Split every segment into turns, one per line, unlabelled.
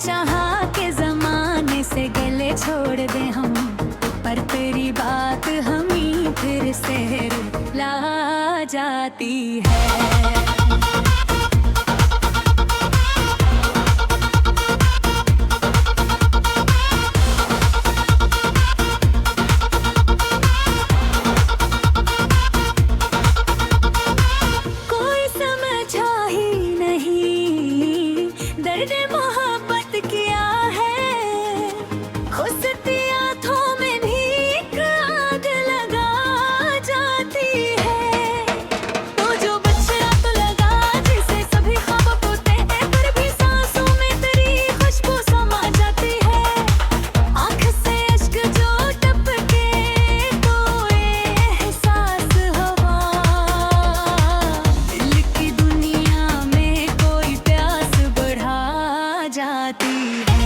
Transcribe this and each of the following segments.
चाहा के जमाने से गले छोड़ दे हम, पर तेरी बात हमें फिर से ला जाती है। मोहब्बत किया है खुसती आँखों में भी एक आग लगा जाती है। तो जो बच्चा तो लगा जिसे सभी ख्वाब होते हैं, पर भी सांसों में तेरी खुशबू समा जाती है। आँख से अश्क जो टपके तो एहसास हवा, दिल की दुनिया में कोई प्यास बढ़ा जाती है।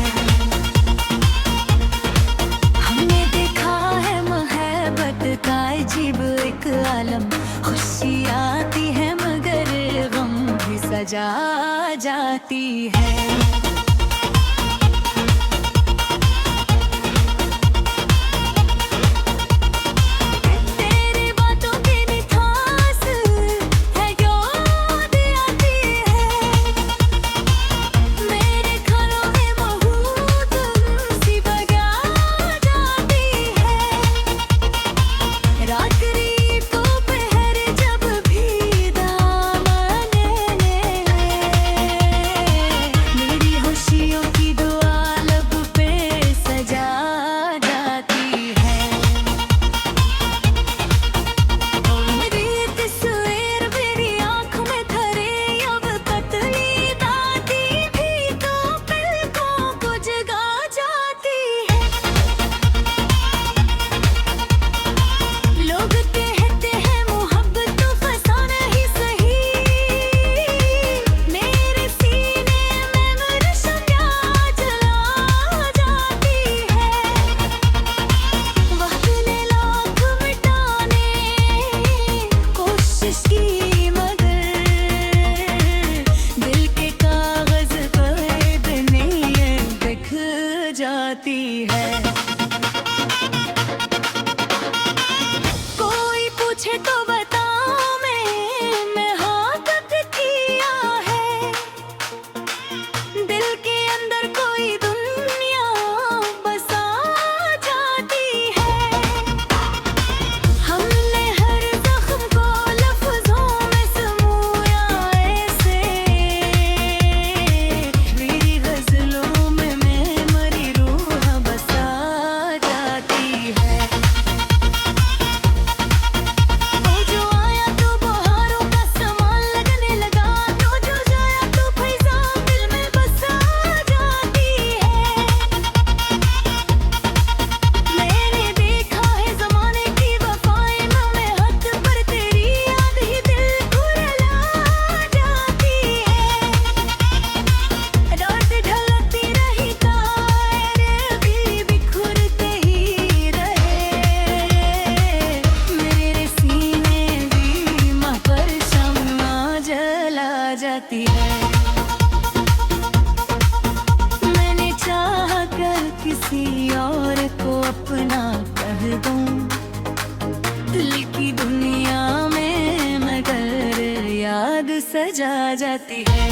हमने देखा है मोहब्बत का अजीब एक आलम, खुशी आती है मगर गम भी सजा जाती है। जाती है। कोई पूछे तो बताऊं मैं हाँ कब किया है। दिल के अंदर कोई दुनिया बसा जाती है। हमने हर जख्म को लफ्जों में समूया ऐसे, मेरी गजलों में जाती है। मैंने चाह कर किसी और को अपना कह दूं, दिल की दुनिया में मगर याद सजा जाती है।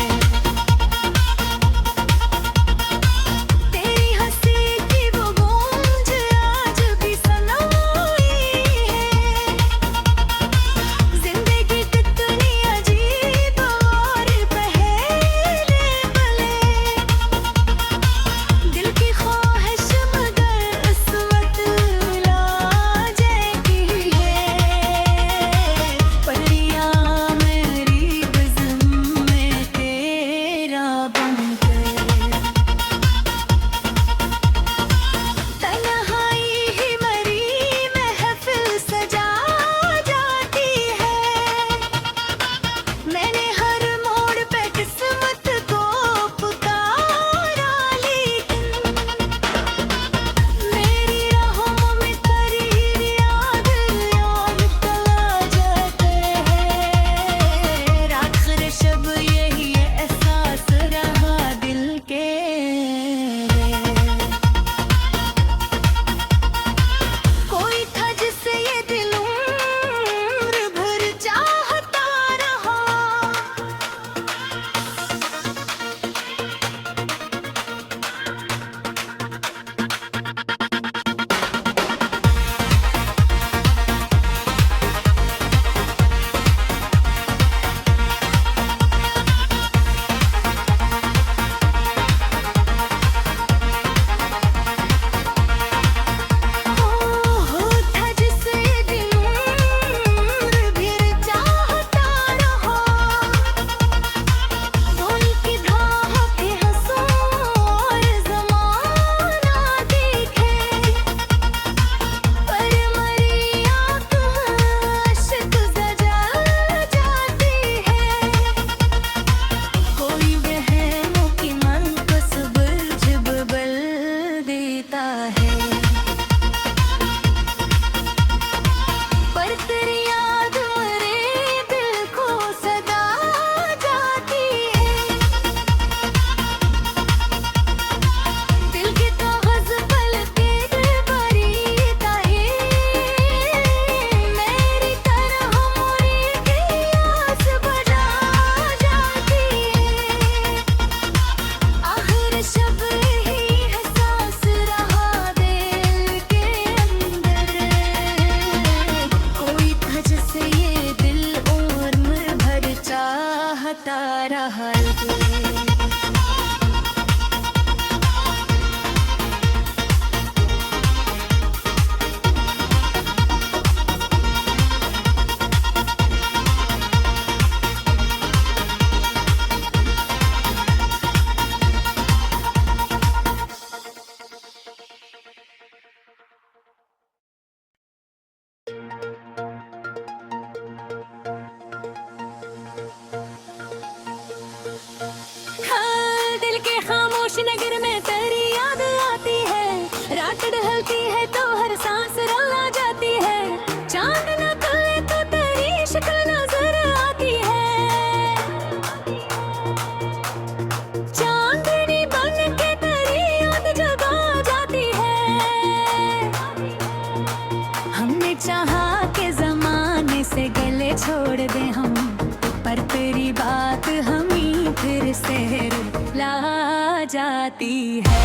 जाती है।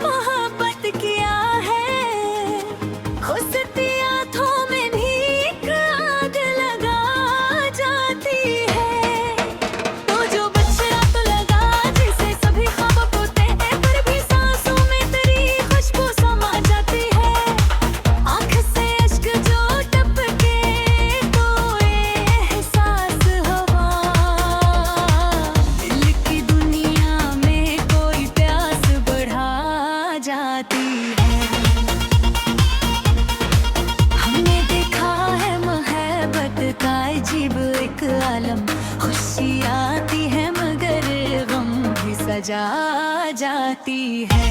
मोहब्बत किया है, खुसती आँखों में भी एक आग लगा जाती है। तो जो बचना तो लगा जिसे सभी ख्वाब होते हैं, पर भी सांसों में तेरी खुशबू समा जाती है। आँख से अश्क जो टपके तो एहसास हुआ, दिल की दुनिया में कोई प्यास बढ़ा जाती है। हमने देखा है मोहब्बत का अजीब एक आलम, खुशी आती है मगर गम भी सजा जाती है।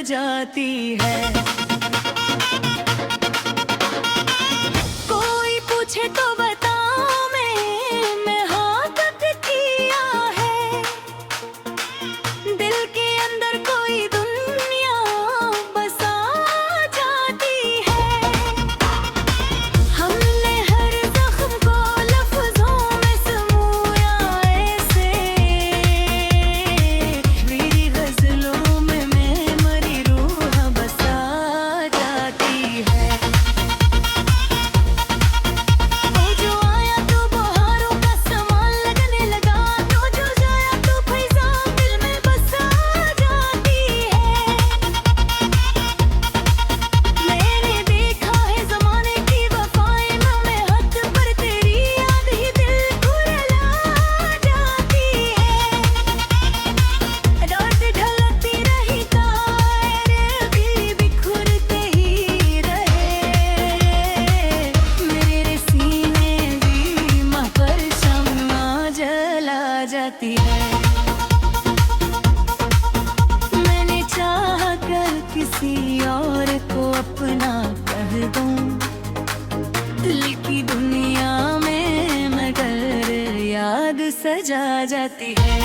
जाती है। कोई पूछे तो बताऊं मैं हाँ कब किया है। दिल के अंदर कोई दुनिया बसा जाती है। हमने हर जख्म को लफ्जों में समूया ऐसे, मेरी गजलों में जाती है। मैंने चाह कर किसी और को अपना कह दूं, दिल की दुनिया में मगर याद सजा जाती है।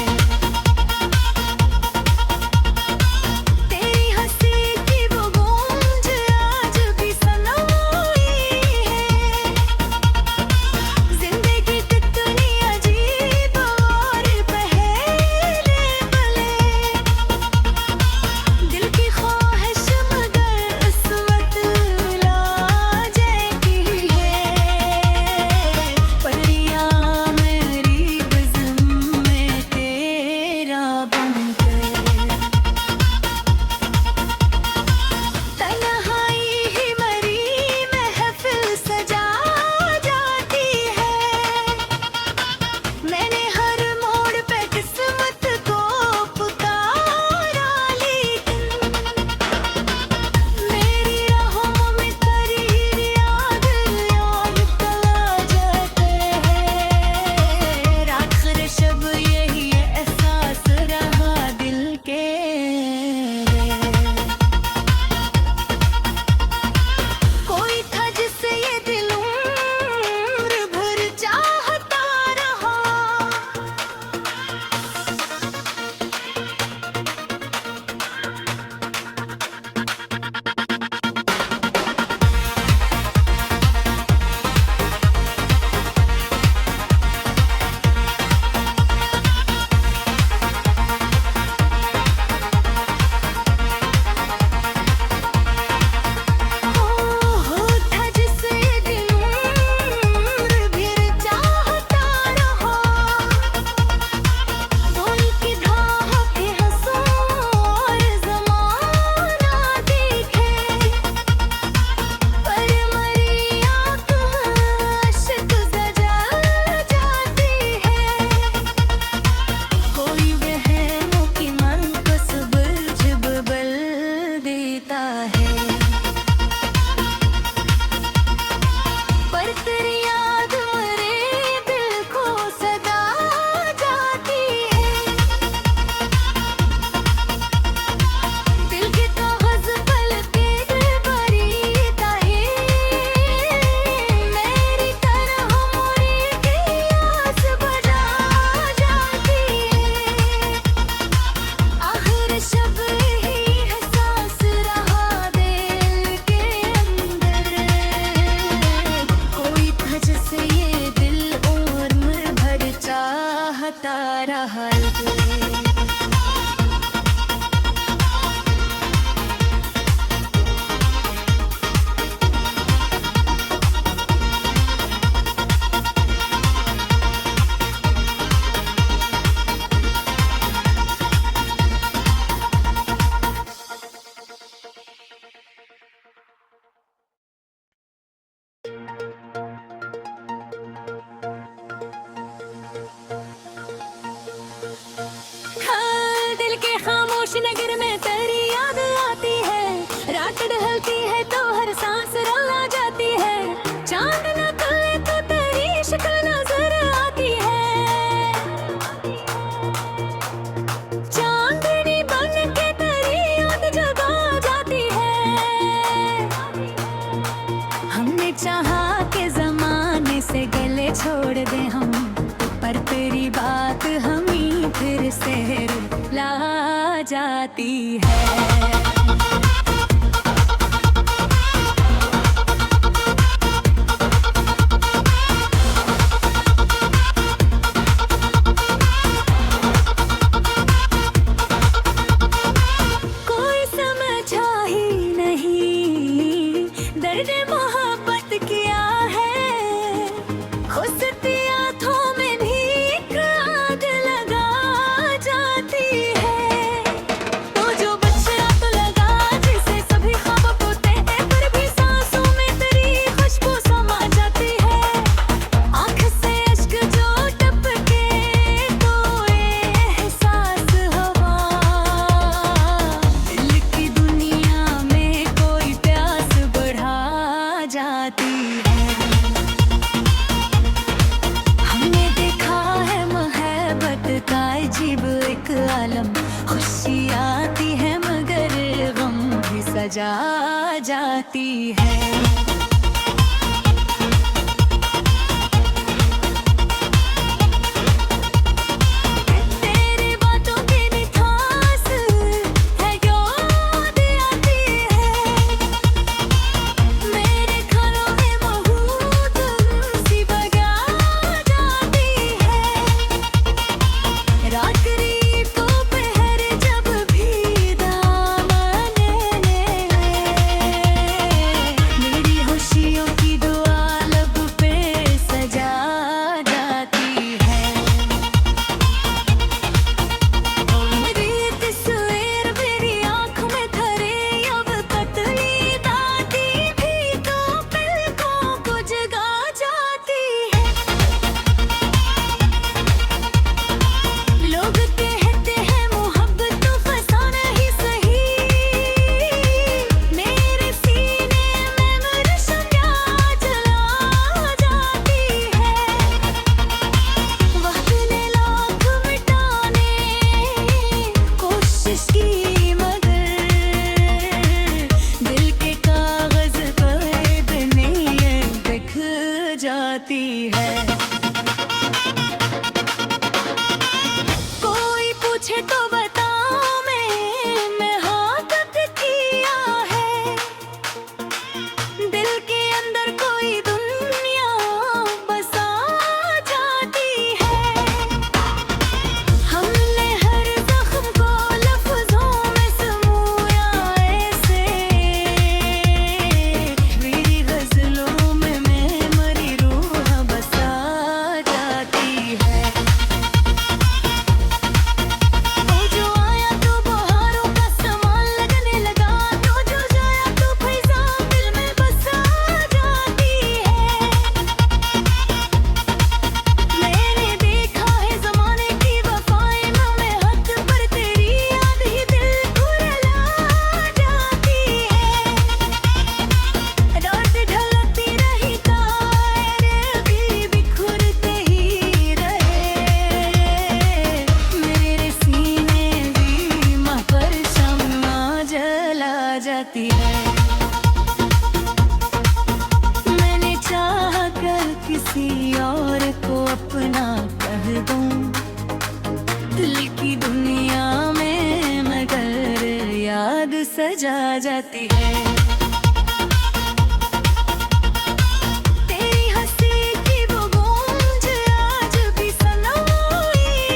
तारा हाल पे। हाँ, दिल के खामोश नगर में तेरी याद आती है। रात ढलती है तो हर सांस रुला जाती है। चांद न तले तो तेरी शक्ल नजर आती है। चांदनी बन के तेरी याद जगा जाती है। हमने चाहा के जमाने से गले छोड़ दे हम, पर तेरी बात हमें फिर से रुला जाती है। कोई समझा ही नहीं दर्द मोहब्बत किया है। खुसती आँखों में भी एक आग लगा जाती है। तो जो बच्चा तो लगा जिसे सभी ख्वाब होते हैं, पर भी सांसों में तेरी खुशबू समा जाती है। आँख से अश्क जो टपके तो एहसास हवा, दिल की दुनिया में कोई प्यास बढ़ा जाती है। हमने देखा है मोहब्बत का अजीब एक आलम, खुशी आती है मगर गम भी सजा जाती है। तेरी बातों की मिठास है याद आती है। मेरे खानों में महूद सी बजा जाती है। रात्रि दोपहर जब भी दामन में मेरी खुशियों की दुआ लब पे सजा जाती है। मेरी तस्वीर मेरी आँख में धरे अब पतली दादी भी तो पलकों को जगा जाती है। लोग कहते हैं मोहब्बत तो फसाना ही सही, मेरे सीने में मरशमिया जला जाती है। वक्त ने लाख मिटाने कोशिश की मगर दिल के कागज पर नहीं दिख जाती है। कोई पूछे तो बताऊं मैं हाँ कब किया है। दिल के अंदर कोई दुनिया बसा जाती है। हमने हर जख्म को लफ्जों में समूया ऐसे, मेरी गजलों में मेरी रूह बसा जाती है। ओ जो आया तो बहारों का सामान लगने लगा, तो जो जाया तो फैज़ां दिल में बसा जाती है। मैंने देखा है ज़माने की वफ़ाएं में हद पर तेरी याद ही दिल को रुला जाती है। रात ढलती रही तारे भी बिखरते ही रहे, मेरे सीने भी माँ पर शम्मा जला जाती है। मैंने चाह कर किसी और को अपना कह दूं, दिल की दुनिया में मगर याद सजा जाती है। तेरी हंसी की वो गूंज आज भी सनोई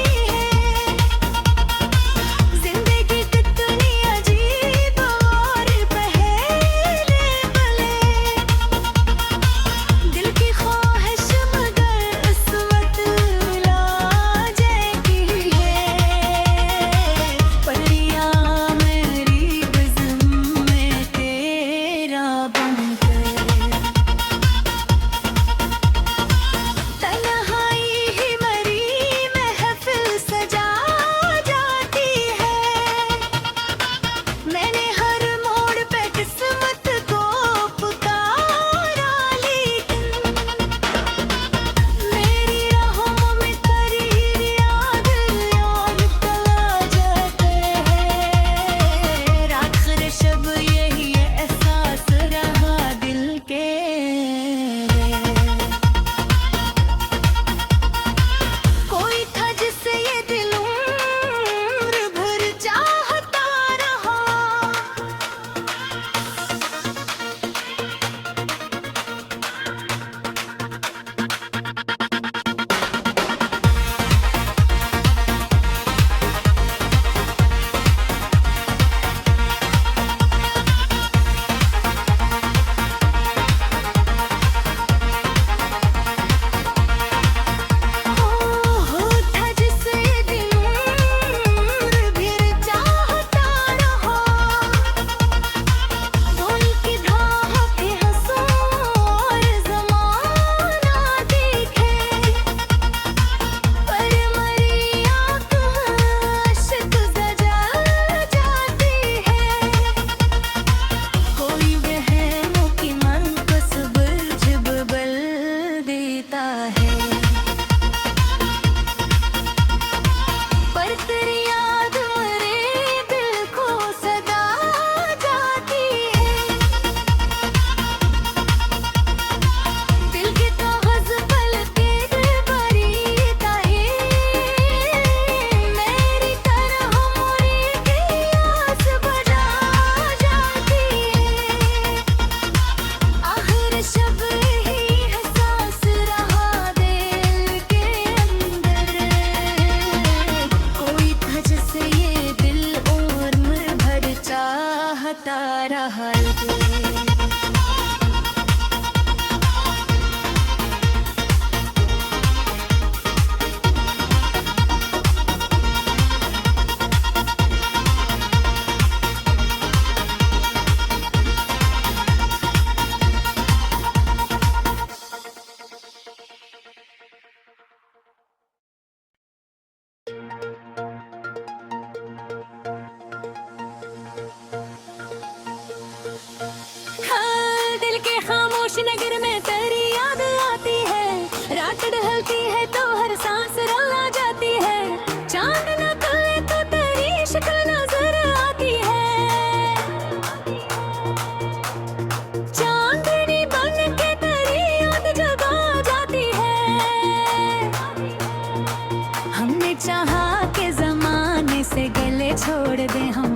चाहा के जमाने से गले छोड़ दे हम,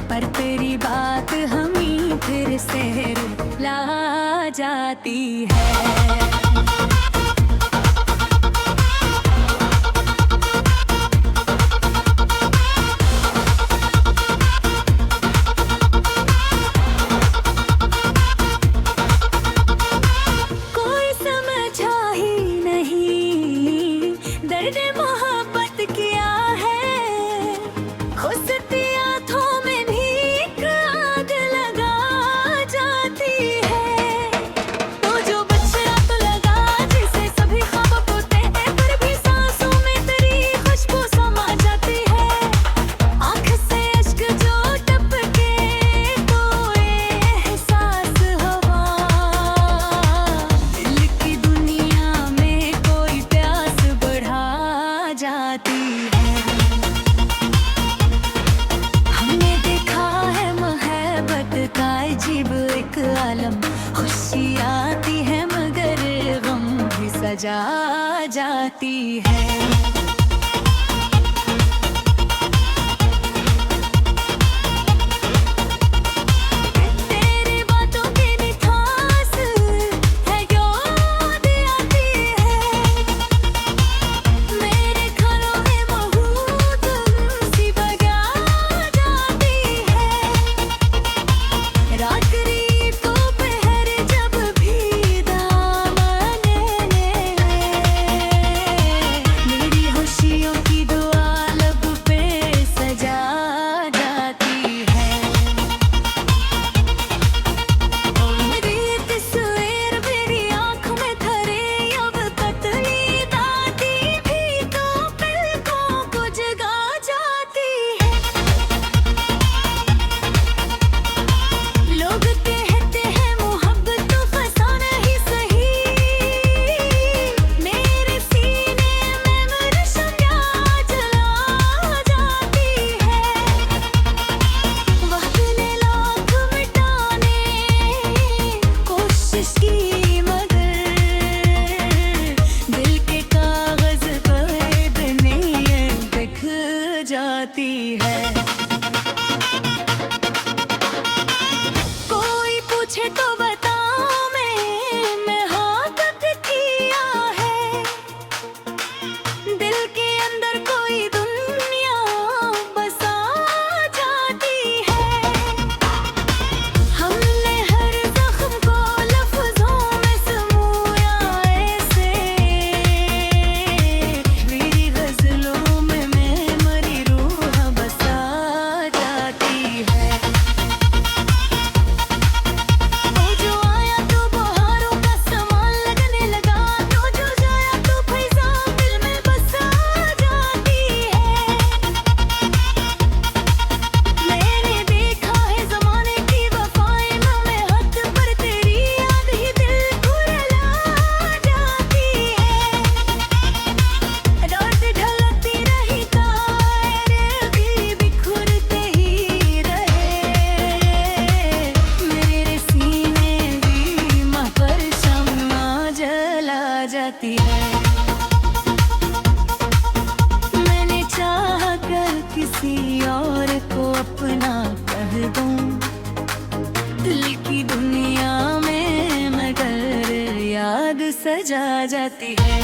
पर तेरी बात हमें फिर से रुला जाती है। खुशी आती है मगर गम भी सजा जाती है। जाती है। कोई पूछे तो बताओ मैं हाँ कब किया है। दिल के अंदर कोई दुनिया बसा जाती है। हमने हर जख्म को लफ्जों में समूया ऐसे, मेरी गजलों में जाती है। मैंने चाह कर किसी और को अपना कह दूं, दिल की दुनिया में मगर याद सजा जाती है।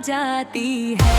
जाती है।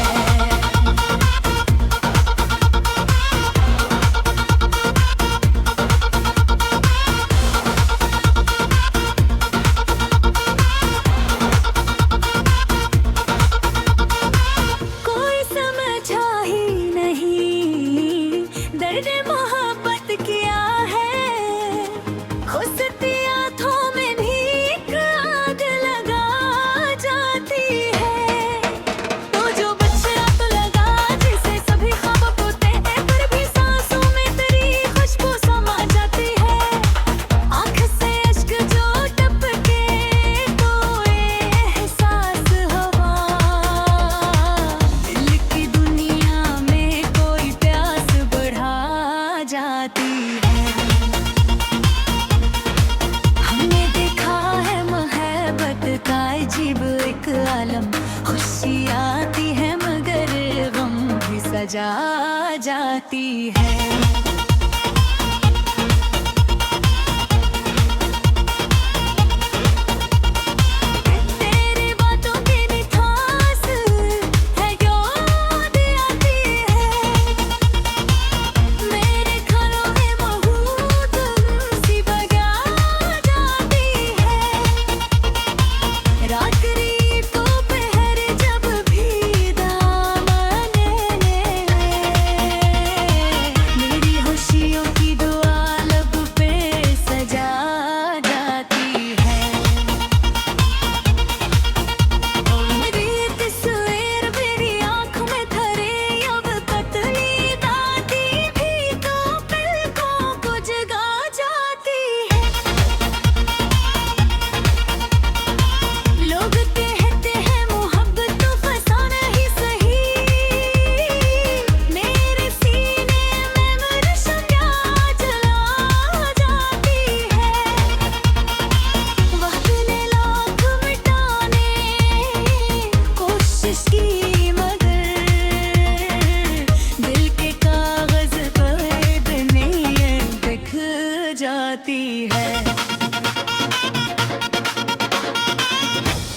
खुशी आती है मगर गम भी सजा जाती है।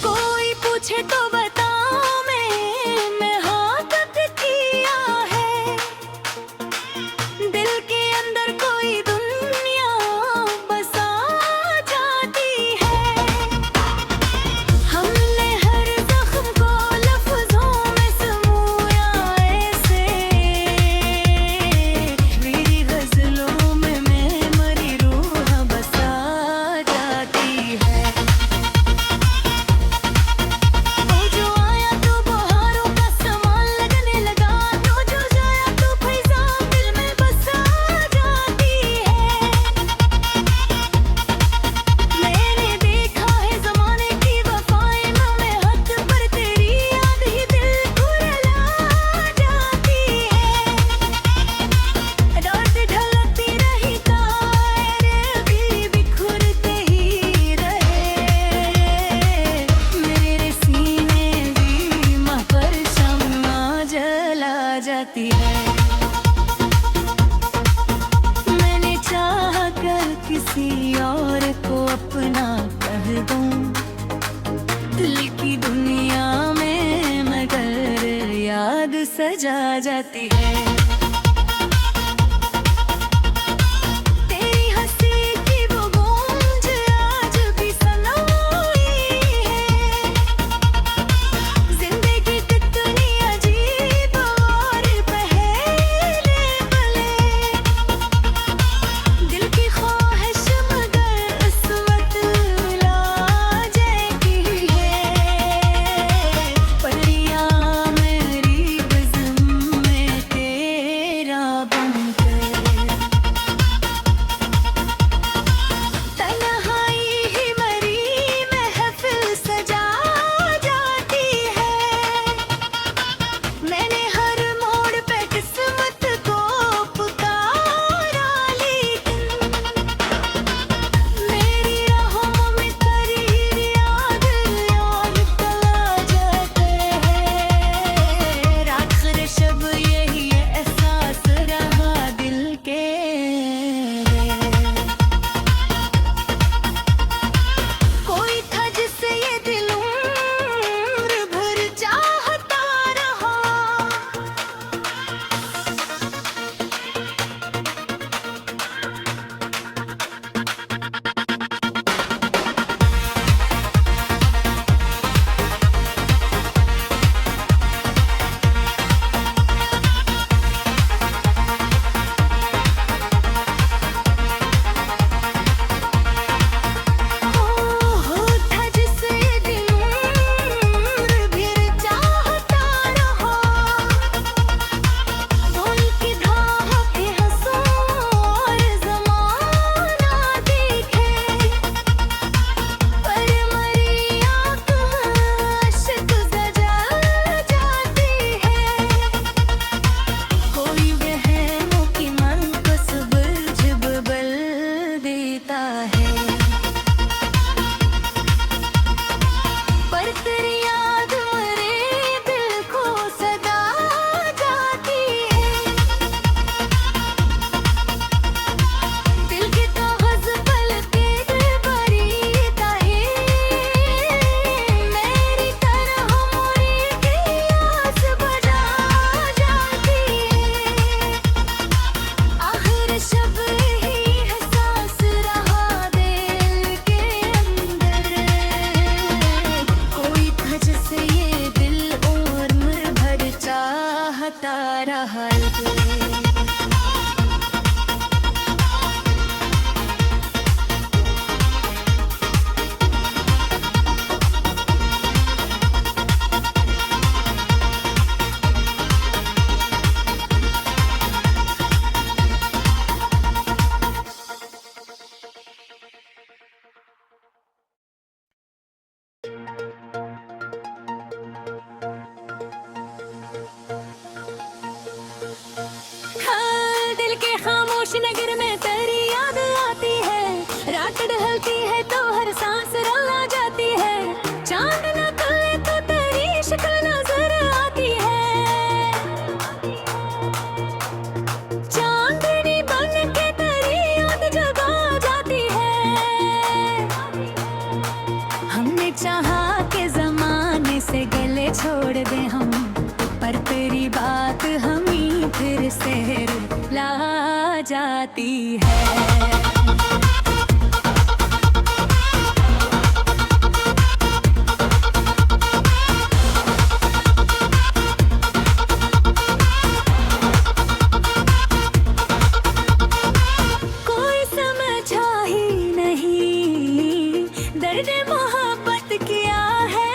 कोई पूछे तो बताऊं मैं हाँ कब किया है। दिल के अंदर कोई दुनिया बसा जाती है। हमने हर जख्म को लफ्जों में समूया ऐसे, मेरी गजलों में मैं मरी रूह बसा जाती है। जाती है। मैंने चाहा कर किसी और को अपना कर दूं, दिल की दुनिया में मगर याद सजा जाती है। सारा हाल। हाँ, दिल के खामोश नगर में तेरी याद आती है, रात ढलती है तो हर सांस रुला जाती है, चांद न खुले तो तेरी शक्ल नजर आती है, चांदनी बन के तेरी याद जगा जाती है। हमने चाहा के जमाने से गले छोड़ दे हम, पर तेरी बात हमें फिर से ला जाती है। कोई समझा ही नहीं दर्द मोहब्बत किया है,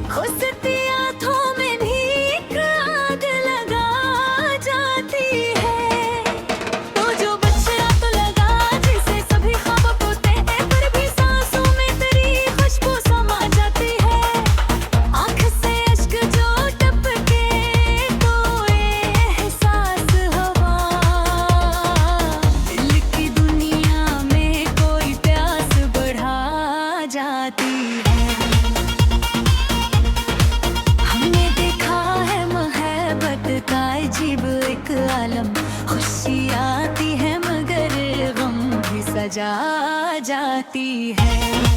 खुसती आँखों में भी एक आग लगा जाती है। तो जो बच्चा तो लगा जिसे सभी ख्वाब होते हैं, पर भी सांसों में तेरी खुशबू समा जाती है। आँख से अश्क जो टपके तो एहसास हवा, दिल की दुनिया में कोई प्यास बढ़ा जाती है। हमने देखा है मोहब्बत का अजीब एक आलम, खुशी आती है मगर गम भी सजा जाती है।